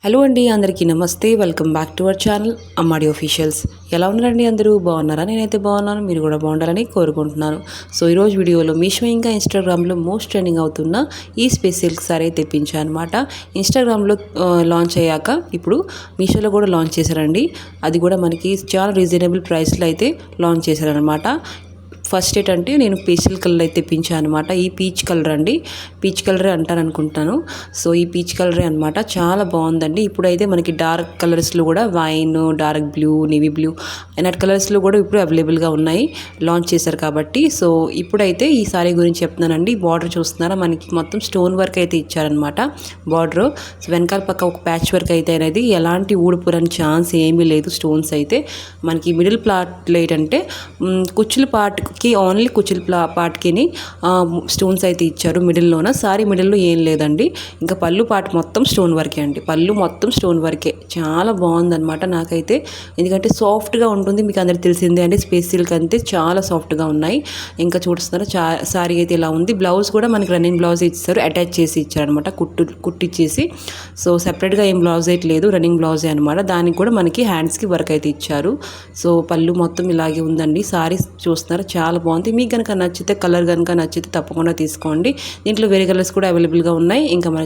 Hello అండి, అందరికీ నమస్తే. Welcome back to our channel Ammadi officials. ఎలా ఉన్నారండి అందరూ? బాగున్నారా? నేనైతే బాగున్నాను, మీరు కూడా బాగుండాలని కోరుకుంటున్నాను. సో ఈరోజు వీడియోలో మీషో ఇంకా ఇన్స్టాగ్రామ్లో మోస్ట్ ట్రెండింగ్ అవుతున్న ఈ స్పెషల్ సారీ తెప్పించాను అనమాట. ఇన్స్టాగ్రామ్లో లాంచ్ అయ్యాక ఇప్పుడు మీషోలో కూడా లాంచ్ చేశారండి. అది కూడా మనకి చాలా రీజనబుల్ ప్రైస్లో అయితే లాంచ్ చేశారనమాట. ఫస్ట్ ఏంటంటే నేను పేస్టల్ కలర్ అయితే తెప్పించాను అనమాట. ఈ పీచ్ కలర్ అండి, పీచ్ కలరే అంటాను అనుకుంటాను. సో ఈ పీచ్ కలరే అనమాట, చాలా బాగుందండి. ఇప్పుడైతే మనకి డార్క్ కలర్స్లో కూడా wine, dark blue, navy blue nut కలర్స్లో కూడా ఇప్పుడు అవైలబుల్గా ఉన్నాయి, లాంచ్ చేశారు కాబట్టి. సో ఇప్పుడైతే ఈ సారీ గురించి చెప్తున్నానండి. బార్డర్ చూస్తున్నారా, మనకి మొత్తం స్టోన్ వర్క్ అయితే ఇచ్చారనమాట బార్డర్. వెనకాల పక్క ఒక ప్యాచ్ వర్క్ అయితే అనేది ఎలాంటి ఊడిపోరని ఛాన్స్ ఏమీ లేదు. స్టోన్స్ అయితే మనకి మిడిల్ ప్లాట్లో ఏంటంటే కుచ్చుల పార్ట్కి ఓన్లీ కుచ్చుల పార్ట్కి స్టోన్స్ అయితే ఇచ్చారు మిడిల్లోన. సారీ మిడిల్లో ఏం లేదండి. ఇంకా పళ్ళు పార్ట్ మొత్తం స్టోన్ వర్కే అండి, పళ్ళు మొత్తం స్టోన్ వర్కే. చాలా బాగుందనమాట నాకైతే, ఎందుకంటే సాఫ్ట్గా ఉంటుంది. మీకు అందరికి తెలిసిందే అండి, స్పేస్ సిల్క్ అంతే చాలా సాఫ్ట్గా ఉన్నాయి. ఇంకా చూస్తున్నారా సారీ అయితే ఇలా ఉంది. బ్లౌజ్ కూడా మనకి రన్నింగ్ బ్లౌజ్ ఇచ్చారు, అటాచ్ చేసి ఇచ్చారనమాట, కుట్టిచ్చేసి. సో సెపరేట్గా ఏం బ్లౌజ్ అయితే లేదు, రన్నింగ్ బ్లౌజే అనమాట. దానికి కూడా మనకి హ్యాండ్స్కి వర్క్ అయితే ఇచ్చారు. సో పళ్ళు మొత్తం ఇలాగే ఉందండి. సారీ చూస్తున్నారా చాలా బాగుంది. మీకు కనుక నచ్చితే, కలర్ కనుక నచ్చితే తప్పకుండా తీసుకోండి. దీంట్లో వేరే కలర్స్ కూడా అవైలబుల్గా ఉన్నాయి. ఇంకా మన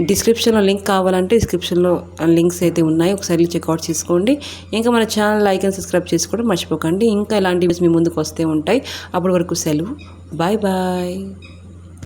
డిస్క్రిప్షన్లో లింక్ కావాలంటే డిస్క్రిప్షన్లో లింక్స్ అయితే ఉన్నాయి, ఒకసారి చెక్అవుట్ చేసుకోండి. ఇంకా మన ఛానల్ లైక్ అండ్ సబ్స్క్రైబ్ చేసుకోవడం మర్చిపోకండి. ఇంకా ఇలాంటి వీడియోస్ మీ ముందుకు వస్తూ ఉంటాయి. అప్పటి వరకు సెలవు, బాయ్ బాయ్.